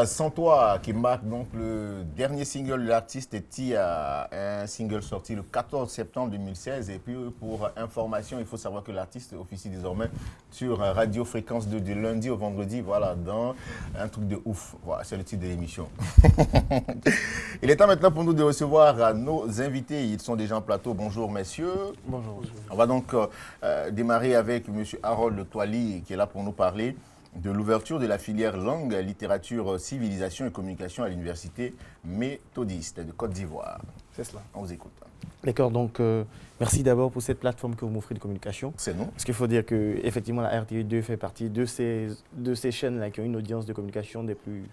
Sans toi, qui marque donc le dernier single de l'artiste Tia, un single sorti le 14 septembre 2016. Et puis pour information, il faut savoir que l'artiste officie désormais sur Radio Fréquence 2 du lundi au vendredi, voilà, dans un truc de ouf. Voilà, c'est le titre de l'émission. Il est temps maintenant pour nous de recevoir nos invités. Ils sont déjà en plateau. Bonjour messieurs. Bonjour. On va donc démarrer avec M. Harold Toily qui est là pour nous parler de l'ouverture de la filière langue, littérature, civilisation et communication à l'université méthodiste de Côte d'Ivoire. C'est cela. On vous écoute. D'accord, donc merci d'abord pour cette plateforme que vous m'offrez de communication. C'est nous. Parce qu'il faut dire que effectivement la RTV2 fait partie de ces chaînes-là qui ont une audience de communication des plus...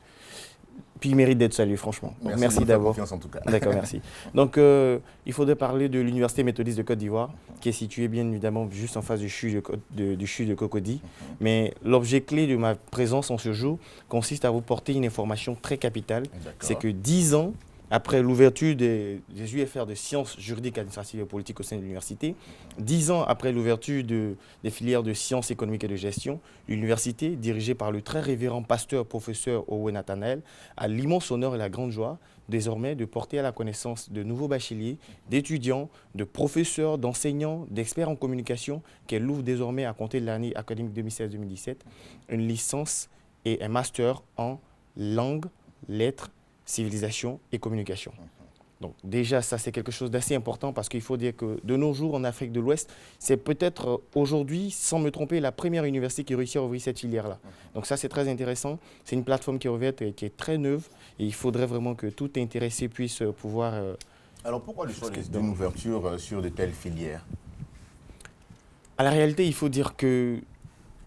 Puis il mérite d'être salué, franchement. Donc, merci d'abord. Confiance en tout cas. D'accord, merci. Donc, il faudrait parler de l'Université méthodiste de Côte d'Ivoire, qui est située bien évidemment juste en face du CHU de Cocody. Mais l'objet clé de ma présence en ce jour consiste à vous porter une information très capitale. C'est que 10 ans après l'ouverture des UFR de sciences juridiques, administratives et politiques au sein de l'université, 10 ans après l'ouverture des filières de sciences économiques et de gestion, l'université, dirigée par le très révérend pasteur professeur Owen Nathanael, a l'immense honneur et la grande joie désormais de porter à la connaissance de nouveaux bacheliers, d'étudiants, de professeurs, d'enseignants, d'experts en communication qu'elle ouvre désormais à compter de l'année académique 2016-2017, une licence et un master en langue, lettres, civilisation et communication. Donc déjà, ça c'est quelque chose d'assez important parce qu'il faut dire que de nos jours en Afrique de l'Ouest, c'est peut-être aujourd'hui, sans me tromper, la première université qui réussit à ouvrir cette filière-là. Donc ça c'est très intéressant. C'est une plateforme qui est ouverte et qui est très neuve et il faudrait vraiment que tout intéressé puisse pouvoir... Alors pourquoi le choix d'une ouverture sur de telles filières? À la réalité, il faut dire que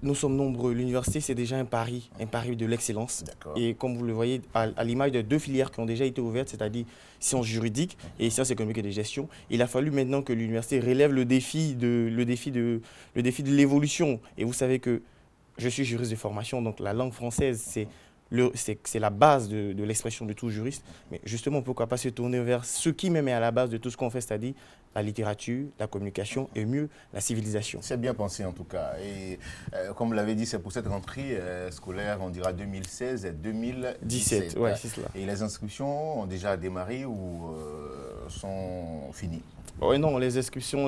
nous sommes nombreux. L'université, c'est déjà un pari de l'excellence. Et comme vous le voyez, à l'image de 2 filières qui ont déjà été ouvertes, c'est-à-dire sciences juridiques et sciences économiques et de gestion, il a fallu maintenant que l'université relève le défi de l'évolution. Et vous savez que je suis juriste de formation, donc la langue française, c'est la base de l'expression de tout juriste. Mais justement, pourquoi pas se tourner vers ce qui même est à la base de tout ce qu'on fait, c'est-à-dire la littérature, la communication et mieux la civilisation. C'est bien pensé en tout cas. Et comme vous l'avez dit, c'est pour cette rentrée scolaire, on dira 2016-2017. Ouais, c'est cela. Et les inscriptions ont déjà démarré ou sont finies? Oui, non, les inscriptions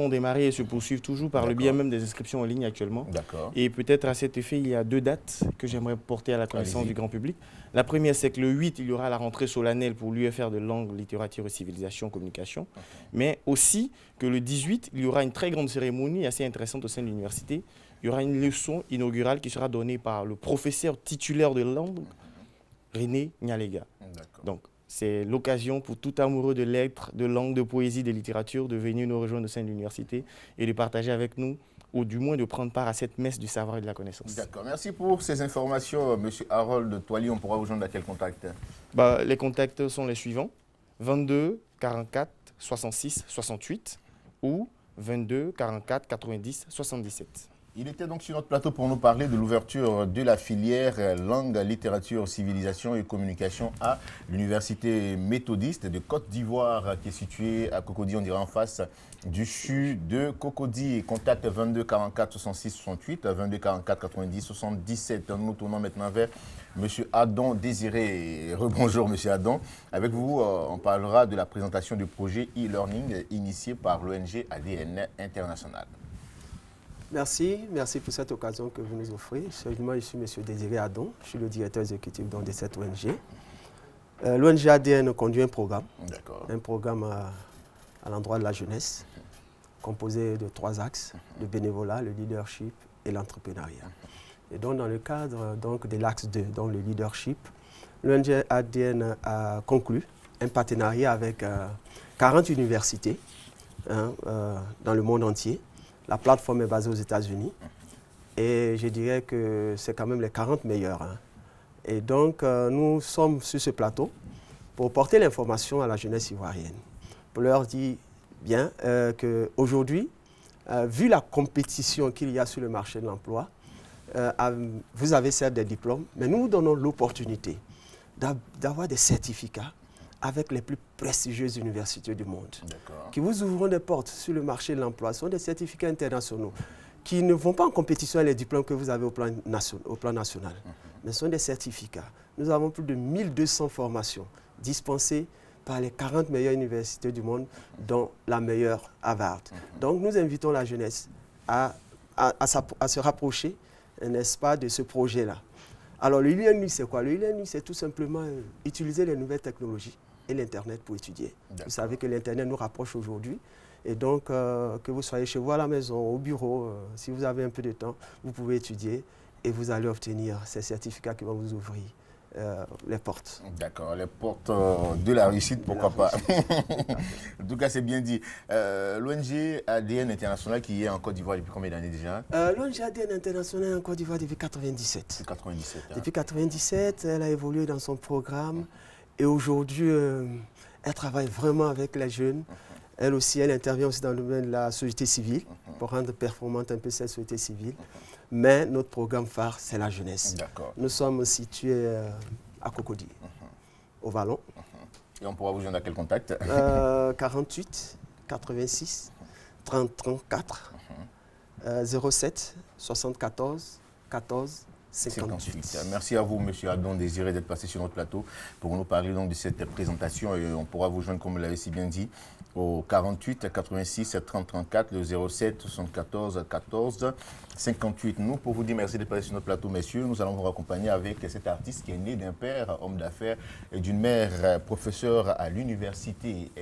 ont démarré et se poursuivent toujours par le biais même des inscriptions en ligne actuellement. D'accord. Et peut-être à cet effet, il y a 2 dates que j'aimerais porter à la connaissance du grand public. La première, c'est que le 8, il y aura la rentrée solennelle pour l'UFR de langue, littérature, civilisation, communication. Mais aussi que le 18, il y aura une très grande cérémonie assez intéressante au sein de l'université. Il y aura une leçon inaugurale qui sera donnée par le professeur titulaire de langue, René Nyalega. Donc, c'est l'occasion pour tout amoureux de lettres, de langue, de poésie, de littérature de venir nous rejoindre au sein de l'université et de partager avec nous, ou du moins de prendre part à cette messe du savoir et de la connaissance. D'accord. Merci pour ces informations, M. Harold Toily. On pourra vous joindre à quel contact? Les contacts sont les suivants. 22 44 66 68 ou 22 44 90 77. Il était donc sur notre plateau pour nous parler de l'ouverture de la filière langue, littérature, civilisation et communication à l'université méthodiste de Côte d'Ivoire qui est située à Cocody, on dirait en face du CHU de Cocody. Contact 22 44 66 68, 22 44 90 77. Nous tournons maintenant vers M. Adam Désiré. Rebonjour M. Adam. Avec vous, on parlera de la présentation du projet e-learning initié par l'ONG ADN International. Merci pour cette occasion que vous nous offrez. Moi, je suis M. Désiré Adon, je suis le directeur exécutif de cette ONG. L'ONG ADN conduit un programme à l'endroit de la jeunesse, composé de 3 axes, le bénévolat, le leadership et l'entrepreneuriat. Et donc, dans le cadre de l'axe 2, donc le leadership, l'ONG ADN a conclu un partenariat avec 40 universités dans le monde entier. La plateforme est basée aux États-Unis et je dirais que c'est quand même les 40 meilleurs. Et donc, nous sommes sur ce plateau pour porter l'information à la jeunesse ivoirienne, pour leur dire bien qu'aujourd'hui, vu la compétition qu'il y a sur le marché de l'emploi, vous avez certes des diplômes, mais nous vous donnons l'opportunité d'avoir des certificats avec les plus prestigieuses universités du monde, qui vous ouvrent des portes sur le marché de l'emploi. Ce sont des certificats internationaux qui ne vont pas en compétition avec les diplômes que vous avez au plan national, mais sont des certificats. Nous avons plus de 1200 formations dispensées par les 40 meilleures universités du monde, dont la meilleure Harvard. Donc nous invitons la jeunesse à se rapprocher, n'est-ce pas, de ce projet-là. Alors le e-learning, c'est quoi? Le e-learning, c'est tout simplement utiliser les nouvelles technologies et l'Internet pour étudier. Vous savez que l'Internet nous rapproche aujourd'hui. Et donc, que vous soyez chez vous à la maison, au bureau, si vous avez un peu de temps, vous pouvez étudier et vous allez obtenir ces certificats qui vont vous ouvrir les portes. D'accord, les portes de la réussite, pourquoi pas. En tout cas, c'est bien dit. L'ONG ADN International qui est en Côte d'Ivoire depuis combien d'années déjà? L'ONG ADN International en Côte d'Ivoire depuis 1997. Depuis 97. Hein. Depuis 1997, elle a évolué dans son programme et aujourd'hui, elle travaille vraiment avec les jeunes. Elle aussi, elle intervient aussi dans le domaine de la société civile pour rendre performante un peu cette société civile. Mais notre programme phare, c'est la jeunesse. Nous sommes situés à Cocody, au Vallon. Et on pourra vous joindre à quel contact? 48 86 30 34 07 74 14 58. Merci à vous, M. Adon Désiré, d'être passé sur notre plateau pour nous parler donc de cette présentation. Et on pourra vous joindre, comme vous l'avez si bien dit, au 48 86 30 34, le 07 74 14 58. Nous, pour vous dire merci d'être passé sur notre plateau, messieurs, nous allons vous accompagner avec cet artiste qui est né d'un père, homme d'affaires, et d'une mère, professeur à l'université.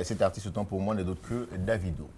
Cet artiste, autant pour moi, n'est d'autre que Davido.